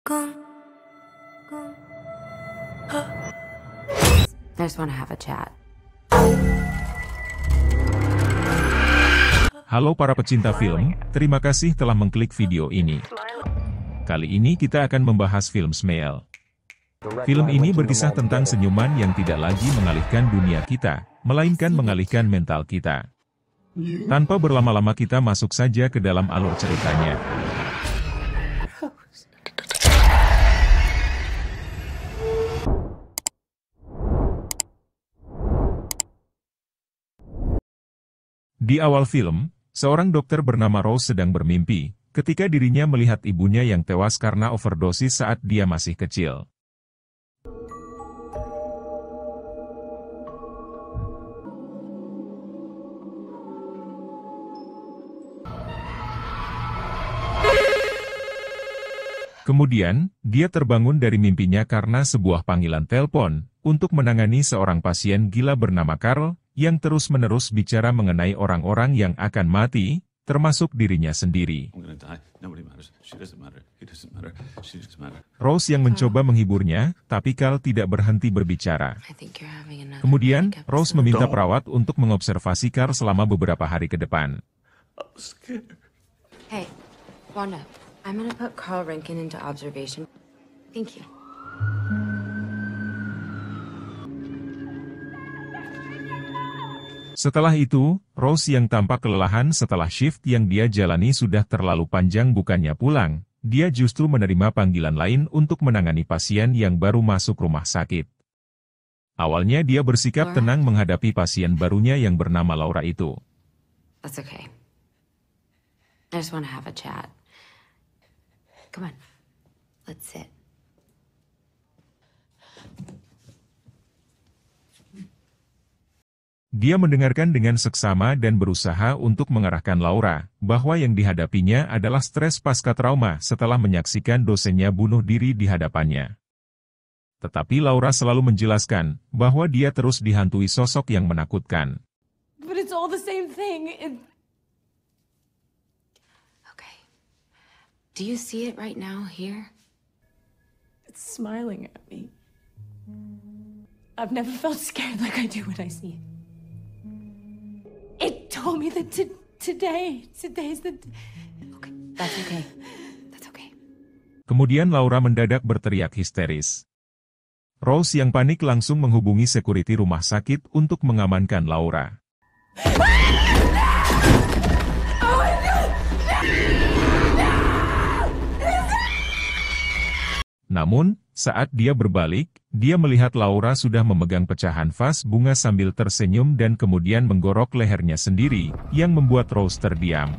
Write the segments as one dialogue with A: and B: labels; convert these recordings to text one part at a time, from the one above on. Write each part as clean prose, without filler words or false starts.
A: I just want to have a chat.
B: Halo para pecinta film, terima kasih telah mengklik video ini. Kali ini kita akan membahas film Smile. Film ini berkisah tentang senyuman yang tidak lagi mengalihkan dunia kita, melainkan mengalihkan mental kita. Tanpa berlama-lama kita masuk saja ke dalam alur ceritanya. Di awal film, seorang dokter bernama Rose sedang bermimpi, ketika dirinya melihat ibunya yang tewas karena overdosis saat dia masih kecil. Kemudian, dia terbangun dari mimpinya karena sebuah panggilan telepon, untuk menangani seorang pasien gila bernama Carl, yang terus-menerus bicara mengenai orang-orang yang akan mati, termasuk dirinya sendiri. Rose yang mencoba menghiburnya, tapi Carl tidak berhenti berbicara. Kemudian, Rose meminta perawat untuk mengobservasi Carl selama beberapa hari ke depan.
A: Hey, Wanda, I'm gonna put Carl Rankin into observation. Thank you.
B: Setelah itu, Rose yang tampak kelelahan setelah shift yang dia jalani sudah terlalu panjang bukannya pulang, dia justru menerima panggilan lain untuk menangani pasien yang baru masuk rumah sakit. Awalnya dia bersikap tenang menghadapi pasien barunya yang bernama Laura itu.
A: That's okay. I just want to have a chat. Come on, let's sit.
B: Dia mendengarkan dengan seksama dan berusaha untuk mengarahkan Laura, bahwa yang dihadapinya adalah stres pasca trauma setelah menyaksikan dosennya bunuh diri di hadapannya. Tetapi Laura selalu menjelaskan, bahwa dia terus dihantui sosok yang menakutkan.
C: But it's all the same thing.
A: Okay. Do you see it right now here?
C: It's smiling at me. I've never felt scared like I do when I see it. It told me that today's the...
A: Okay, that's okay. That's okay.
B: Kemudian Laura mendadak berteriak histeris. Rose yang panik langsung menghubungi security rumah sakit untuk mengamankan Laura. Namun, saat dia berbalik, dia melihat Laura sudah memegang pecahan vas bunga sambil tersenyum dan kemudian menggorok lehernya sendiri, yang membuat Rose terdiam.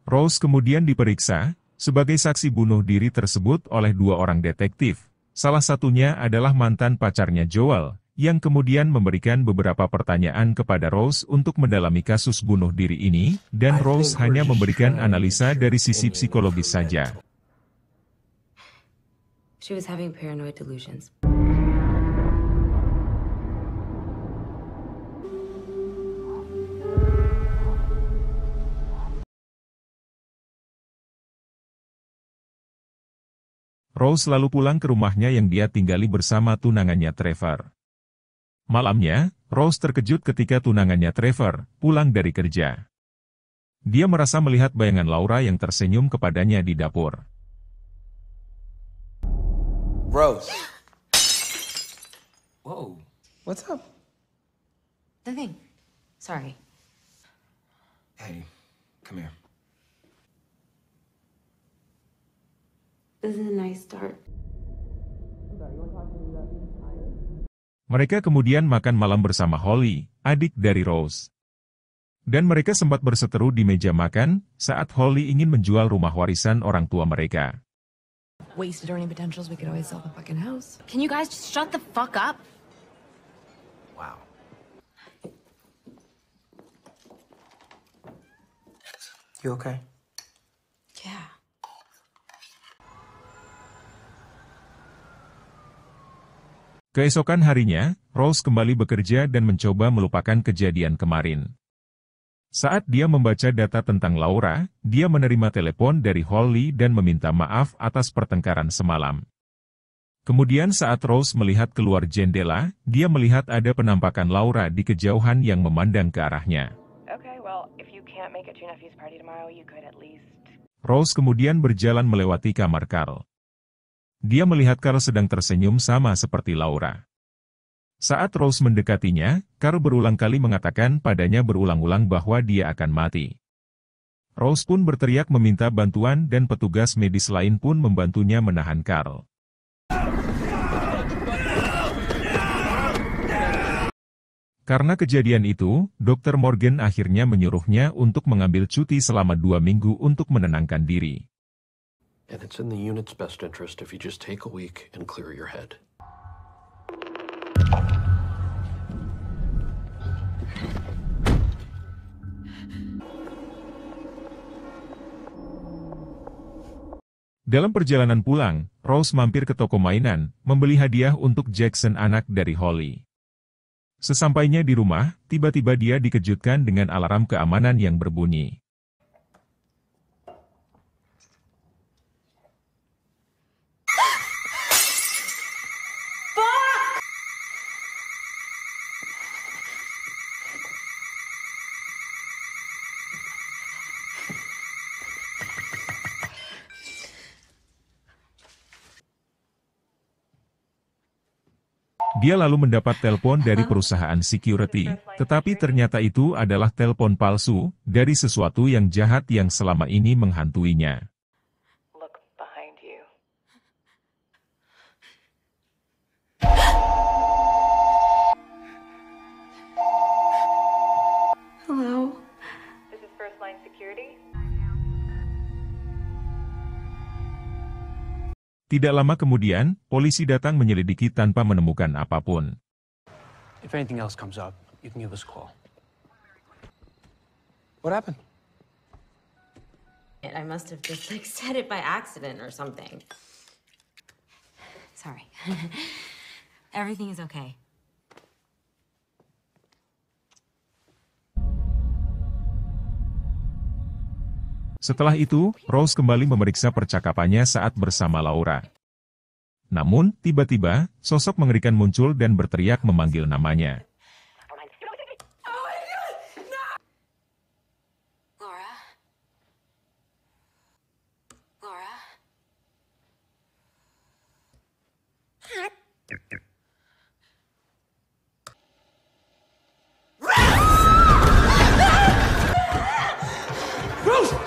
B: Rose kemudian diperiksa, sebagai saksi bunuh diri tersebut oleh dua orang detektif. Salah satunya adalah mantan pacarnya Joel, yang kemudian memberikan beberapa pertanyaan kepada Rose untuk mendalami kasus bunuh diri ini, dan Rose hanya memberikan analisa dari sisi psikologis saja.
A: She was having paranoid delusions.
B: Rose lalu pulang ke rumahnya yang dia tinggali bersama tunangannya Trevor. Malamnya, Rose terkejut ketika tunangannya Trevor pulang dari kerja. Dia merasa melihat bayangan Laura yang tersenyum kepadanya di dapur.
D: Rose. Whoa, what's up?
A: Nothing. Sorry.
D: Hey, come here.
A: This is a nice start.
B: Mereka kemudian makan malam bersama Holly, adik dari Rose. Dan mereka sempat berseteru di meja makan, saat Holly ingin menjual rumah warisan orang tua mereka.
C: Wasted earning potentials, we could always sell the fucking house.
A: Can you guys just shut the fuck up?
D: Wow. You okay?
A: Yeah.
B: Keesokan harinya, Rose kembali bekerja dan mencoba melupakan kejadian kemarin. Saat dia membaca data tentang Laura, dia menerima telepon dari Holly dan meminta maaf atas pertengkaran semalam. Kemudian saat Rose melihat keluar jendela, dia melihat ada penampakan Laura di kejauhan yang memandang ke arahnya.
E: Okay, well, if you can't make it to your nephew's party tomorrow, you could at least...
B: Rose kemudian berjalan melewati kamar Carl. Dia melihat Carl sedang tersenyum sama seperti Laura. Saat Rose mendekatinya, Carl berulang kali mengatakan padanya berulang-ulang bahwa dia akan mati. Rose pun berteriak meminta bantuan dan petugas medis lain pun membantunya menahan Carl. Karena kejadian itu, Dr. Morgan akhirnya menyuruhnya untuk mengambil cuti selama 2 minggu untuk menenangkan diri.
F: And it's in the unit's best interest if you just take a week and clear your head.
B: Dalam perjalanan pulang, Rose mampir ke toko mainan, membeli hadiah untuk Jackson anak dari Holly. Sesampainya di rumah, tiba-tiba dia dikejutkan dengan alarm keamanan yang berbunyi. Dia lalu mendapat telepon dari perusahaan security, tetapi ternyata itu adalah telepon palsu dari sesuatu yang jahat yang selama ini menghantuinya.
E: Look behind you.
C: Hello?
E: This is First Line Security.
B: Tidak lama kemudian, polisi datang menyelidiki tanpa menemukan apapun.
F: If anything else comes up, you can give us a call.
D: What happened?
A: I must have just said it by accident or something. Sorry. Everything is okay.
B: Setelah itu, Rose kembali memeriksa percakapannya saat bersama Laura. Namun, tiba-tiba, sosok mengerikan muncul dan berteriak memanggil namanya.
A: Laura? Laura?
C: Rose.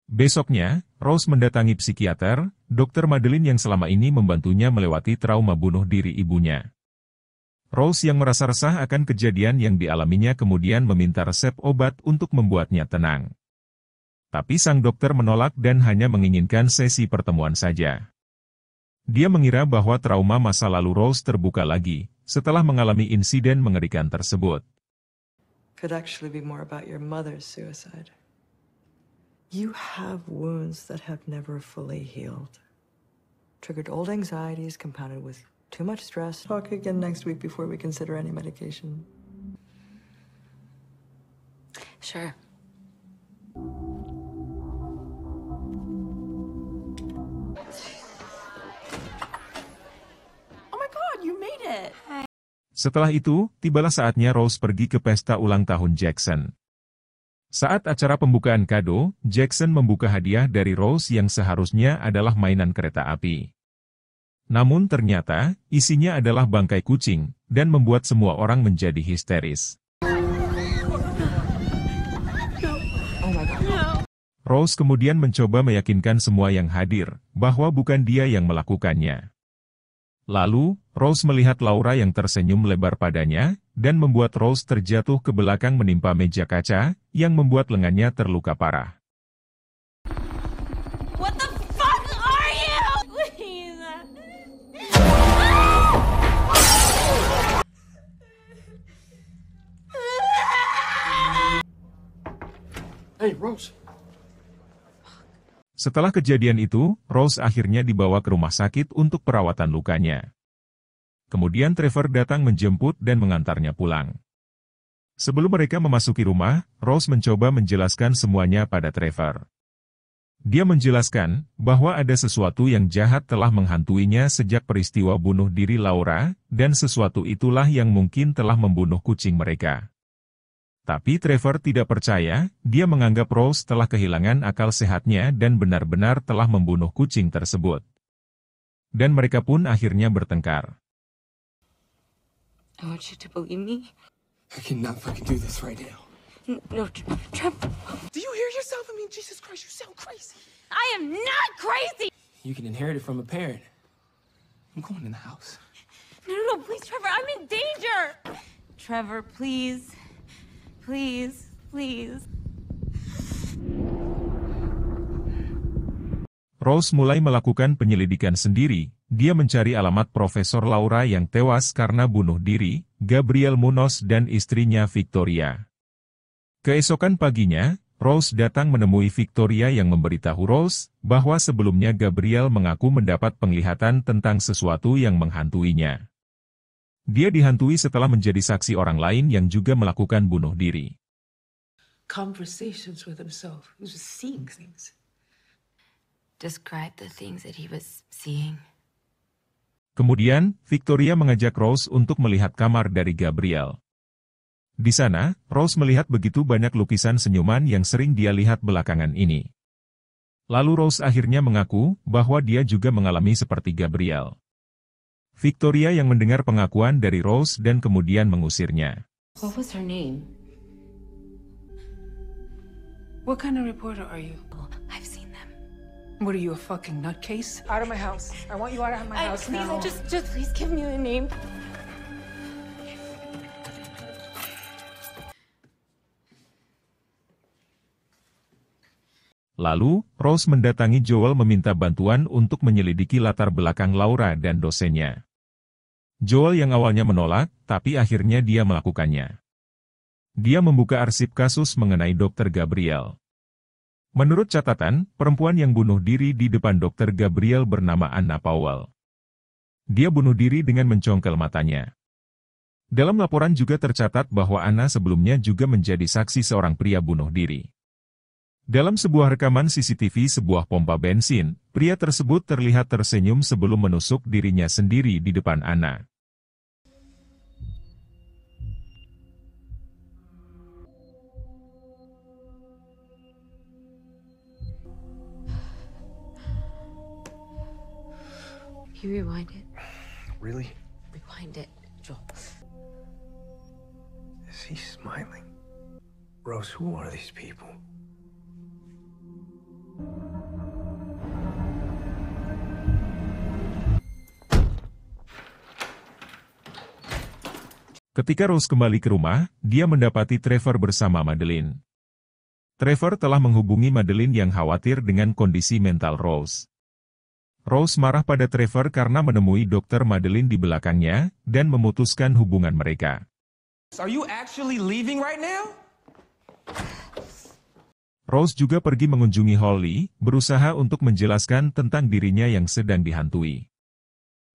B: Besoknya, Rose mendatangi psikiater, Dr. Madeline yang selama ini membantunya melewati trauma bunuh diri ibunya. Rose yang merasa resah akan kejadian yang dialaminya kemudian meminta resep obat untuk membuatnya tenang. Tapi sang dokter menolak dan hanya menginginkan sesi pertemuan saja. Dia mengira bahwa trauma masa lalu Rose terbuka lagi, setelah mengalami insiden mengerikan tersebut.
G: Could actually be more about your mother's suicide. You have wounds that have never fully healed. Triggered old anxieties compounded with too much stress. Talk again next week before we consider any medication.
A: Sure.
C: Oh my god, you made it!
B: Setelah itu, tibalah saatnya Rose pergi ke pesta ulang tahun Jackson. Saat acara pembukaan kado, Jackson membuka hadiah dari Rose yang seharusnya adalah mainan kereta api. Namun ternyata, isinya adalah bangkai kucing, dan membuat semua orang menjadi histeris. Rose kemudian mencoba meyakinkan semua yang hadir, bahwa bukan dia yang melakukannya. Lalu, Rose melihat Laura yang tersenyum lebar padanya, dan membuat Rose terjatuh ke belakang menimpa meja kaca, yang membuat lengannya terluka parah.
C: What the fuck are you? Please.
F: Rose.
B: Setelah kejadian itu, Rose akhirnya dibawa ke rumah sakit untuk perawatan lukanya. Kemudian Trevor datang menjemput dan mengantarnya pulang. Sebelum mereka memasuki rumah, Rose mencoba menjelaskan semuanya pada Trevor. Dia menjelaskan bahwa ada sesuatu yang jahat telah menghantuinya sejak peristiwa bunuh diri Laura, dan sesuatu itulah yang mungkin telah membunuh kucing mereka. Tapi Trevor tidak percaya, dia menganggap Rose telah kehilangan akal sehatnya dan benar-benar telah membunuh kucing tersebut. Dan mereka pun akhirnya bertengkar.
A: I want you to believe me.
D: I cannot fucking do this right now.
A: No, Trevor.
D: Do you hear yourself? I mean, Jesus Christ, you sound crazy.
A: I am not crazy!
D: You can inherit it from a parent. I'm going in the house.
A: No, please, Trevor, I'm in danger! Trevor, please. Please.
B: Rose mulai melakukan penyelidikan sendiri. Dia mencari alamat Profesor Laura yang tewas karena bunuh diri, Gabriel Munoz dan istrinya Victoria. Keesokan paginya, Rose datang menemui Victoria yang memberitahu Rose bahwa sebelumnya Gabriel mengaku mendapat penglihatan tentang sesuatu yang menghantuinya. Dia dihantui setelah menjadi saksi orang lain yang juga melakukan bunuh diri.
H: Conversations with himself. He was seeing things.
A: Describe the things that he was seeing.
B: Kemudian, Victoria mengajak Rose untuk melihat kamar dari Gabriel. Di sana, Rose melihat begitu banyak lukisan senyuman yang sering dia lihat belakangan ini. Lalu Rose akhirnya mengaku bahwa dia juga mengalami seperti Gabriel. Victoria yang mendengar pengakuan dari Rose dan kemudian mengusirnya.
A: What was her name?
H: What kind of reporter are you?
A: I've seen them.
H: What are you, a fucking nutcase? Out of my house. I want you out of my house now.
A: Just please give me a name.
B: Lalu, Rose mendatangi Joel meminta bantuan untuk menyelidiki latar belakang Laura dan dosennya. Joel yang awalnya menolak, tapi akhirnya dia melakukannya. Dia membuka arsip kasus mengenai Dr. Gabriel. Menurut catatan, perempuan yang bunuh diri di depan Dr. Gabriel bernama Anna Powell. Dia bunuh diri dengan mencongkel matanya. Dalam laporan juga tercatat bahwa Anna sebelumnya juga menjadi saksi seorang pria bunuh diri. Dalam sebuah rekaman CCTV sebuah pompa bensin, pria tersebut terlihat tersenyum sebelum menusuk dirinya sendiri di depan Anna.
A: Can you rewind it?
D: Really?
A: Rewind it, Joel.
D: Is he smiling? Rose, who are these people?
B: Ketika Rose kembali ke rumah, dia mendapati Trevor bersama Madeline. Trevor telah menghubungi Madeline yang khawatir dengan kondisi mental Rose. Rose marah pada Trevor karena menemui dokter Madeline di belakangnya dan memutuskan hubungan mereka.
D: Are you actually leaving right now?
B: Rose juga pergi mengunjungi Holly, berusaha untuk menjelaskan tentang dirinya yang sedang dihantui.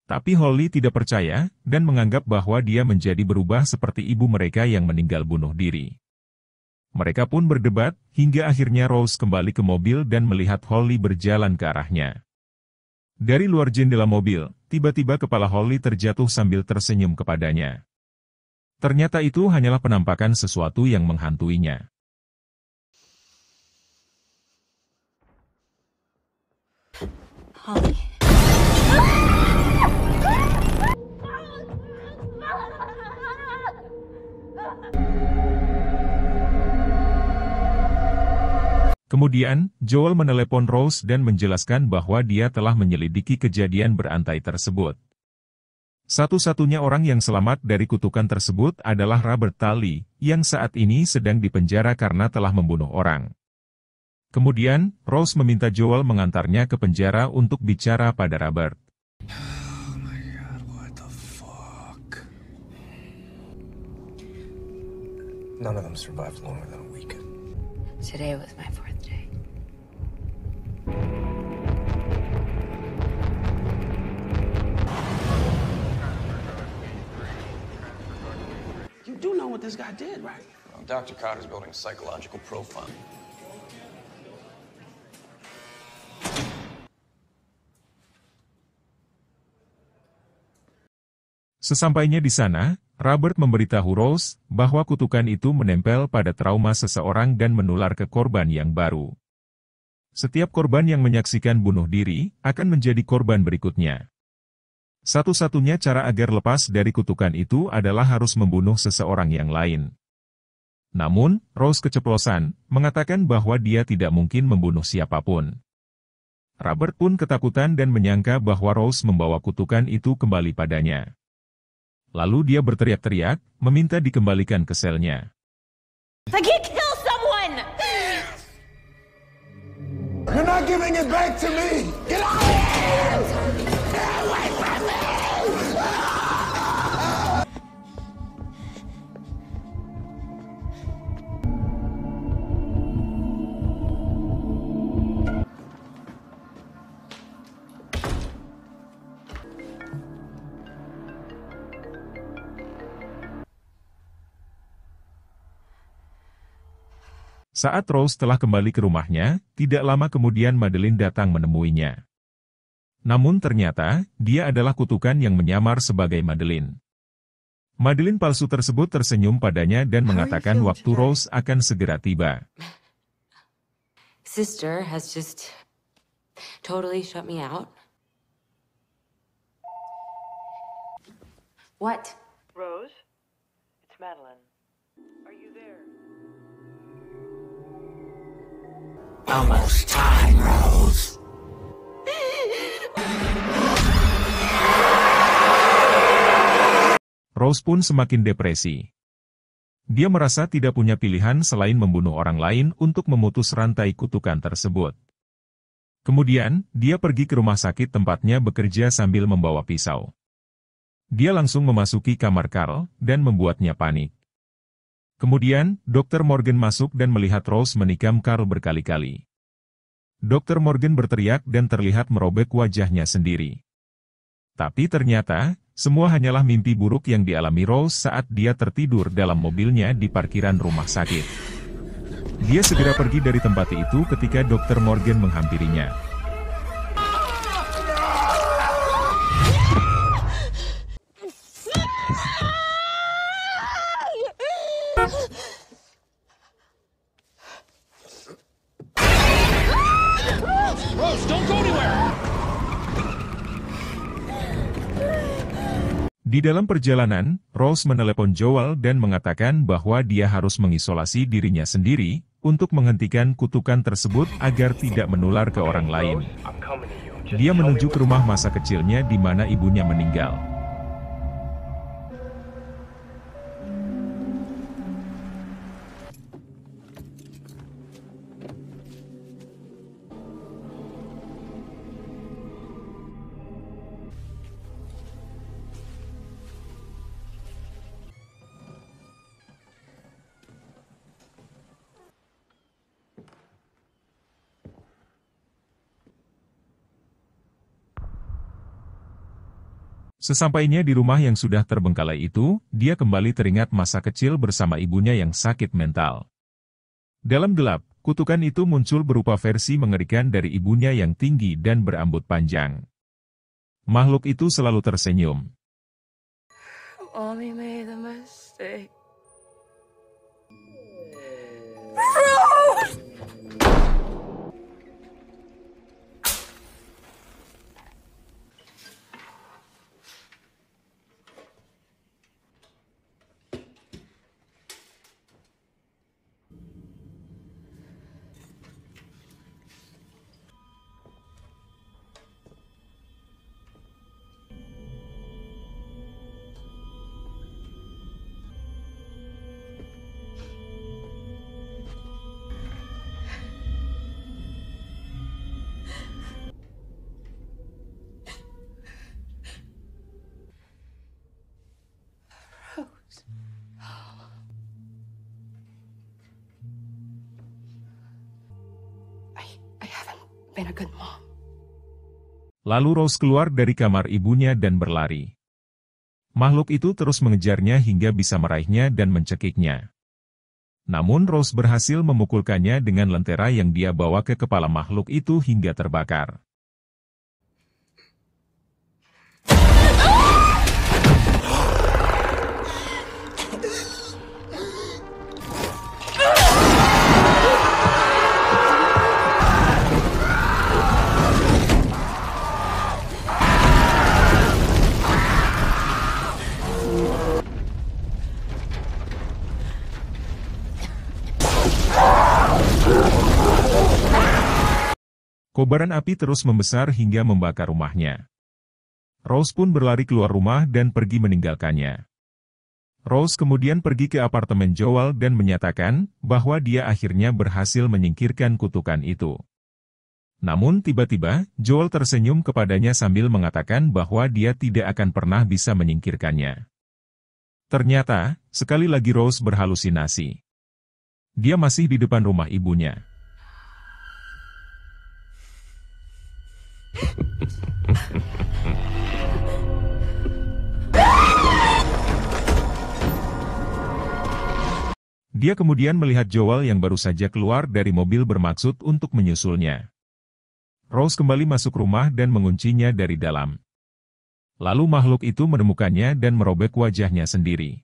B: Tapi Holly tidak percaya, dan menganggap bahwa dia menjadi berubah seperti ibu mereka yang meninggal bunuh diri. Mereka pun berdebat, hingga akhirnya Rose kembali ke mobil dan melihat Holly berjalan ke arahnya. Dari luar jendela mobil, tiba-tiba kepala Holly terjatuh sambil tersenyum kepadanya. Ternyata itu hanyalah penampakan sesuatu yang menghantuinya.
A: Holly.
B: Kemudian, Joel menelepon Rose dan menjelaskan bahwa dia telah menyelidiki kejadian berantai tersebut. Satu-satunya orang yang selamat dari kutukan tersebut adalah Robert Talley, yang saat ini sedang dipenjara karena telah membunuh orang. Kemudian, Rose meminta Joel mengantarnya ke penjara untuk bicara pada Robert.
D: Oh my God, what the fuck? None of them survived longer than a weekend.
A: Today was my fourth day.
I: You do know what this guy did, right?
J: Well, Dr. Cotter's building a psychological profile.
B: Sesampainya di sana, Robert memberitahu Rose bahwa kutukan itu menempel pada trauma seseorang dan menular ke korban yang baru. Setiap korban yang menyaksikan bunuh diri akan menjadi korban berikutnya. Satu-satunya cara agar lepas dari kutukan itu adalah harus membunuh seseorang yang lain. Namun, Rose keceplosan, mengatakan bahwa dia tidak mungkin membunuh siapapun. Robert pun ketakutan dan menyangka bahwa Rose membawa kutukan itu kembali padanya. Lalu dia berteriak-teriak, meminta dikembalikan ke selnya.
C: Like he killed someone!
D: You're not giving it back to me! Get out of here! Get away from me!
B: Saat Rose telah kembali ke rumahnya, tidak lama kemudian Madeline datang menemuinya. Namun ternyata, dia adalah kutukan yang menyamar sebagai Madeline. Madeline palsu tersebut tersenyum padanya dan mengatakan waktu Rose akan segera tiba.
A: Sister has just totally shut me out. What?
E: Rose? It's Madeline. Are you there?
D: Almost time, Rose.
B: Rose pun semakin depresi. Dia merasa tidak punya pilihan selain membunuh orang lain untuk memutus rantai kutukan tersebut. Kemudian, dia pergi ke rumah sakit tempatnya bekerja sambil membawa pisau. Dia langsung memasuki kamar Carl dan membuatnya panik. Kemudian, Dr. Morgan masuk dan melihat Rose menikam Carl berkali-kali. Dr. Morgan berteriak dan terlihat merobek wajahnya sendiri. Tapi ternyata, semua hanyalah mimpi buruk yang dialami Rose saat dia tertidur dalam mobilnya di parkiran rumah sakit. Dia segera pergi dari tempat itu ketika Dr. Morgan menghampirinya.
I: Rose, don't go anywhere!
B: Di dalam perjalanan, Rose menelepon Joel dan mengatakan bahwa dia harus mengisolasi dirinya sendiri untuk menghentikan kutukan tersebut agar tidak menular ke orang lain. Dia menuju ke rumah masa kecilnya di mana ibunya meninggal. Sesampainya di rumah yang sudah terbengkalai itu, dia kembali teringat masa kecil bersama ibunya yang sakit mental. Dalam gelap, kutukan itu muncul berupa versi mengerikan dari ibunya yang tinggi dan berambut panjang. Makhluk itu selalu tersenyum.
C: Mommy made a mistake.
H: been a good mom.
B: Lalu Rose keluar dari kamar ibunya dan berlari. Makhluk itu terus mengejarnya hingga bisa meraihnya dan mencekiknya. Namun Rose berhasil memukulkannya dengan lentera yang dia bawa ke kepala makhluk itu hingga terbakar. Kobaran api terus membesar hingga membakar rumahnya. Rose pun berlari keluar rumah dan pergi meninggalkannya. Rose kemudian pergi ke apartemen Joel dan menyatakan bahwa dia akhirnya berhasil menyingkirkan kutukan itu. Namun tiba-tiba, Joel tersenyum kepadanya sambil mengatakan bahwa dia tidak akan pernah bisa menyingkirkannya. Ternyata, sekali lagi Rose berhalusinasi. Dia masih di depan rumah ibunya. Dia kemudian melihat Joel yang baru saja keluar dari mobil bermaksud untuk menyusulnya. Rose kembali masuk rumah dan menguncinya dari dalam. Lalu makhluk itu menemukannya dan merobek wajahnya sendiri.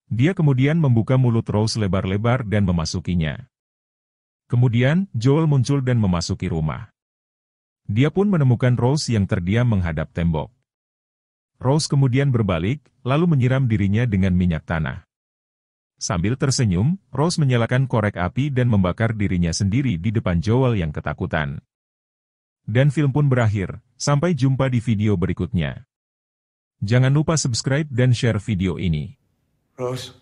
B: Dia kemudian membuka mulut Rose lebar-lebar dan memasukinya. Kemudian, Joel muncul dan memasuki rumah. Dia pun menemukan Rose yang terdiam menghadap tembok. Rose kemudian berbalik, lalu menyiram dirinya dengan minyak tanah. Sambil tersenyum, Rose menyalakan korek api dan membakar dirinya sendiri di depan Joel yang ketakutan. Dan film pun berakhir. Sampai jumpa di video berikutnya. Jangan lupa subscribe dan share video ini.
D: Rose.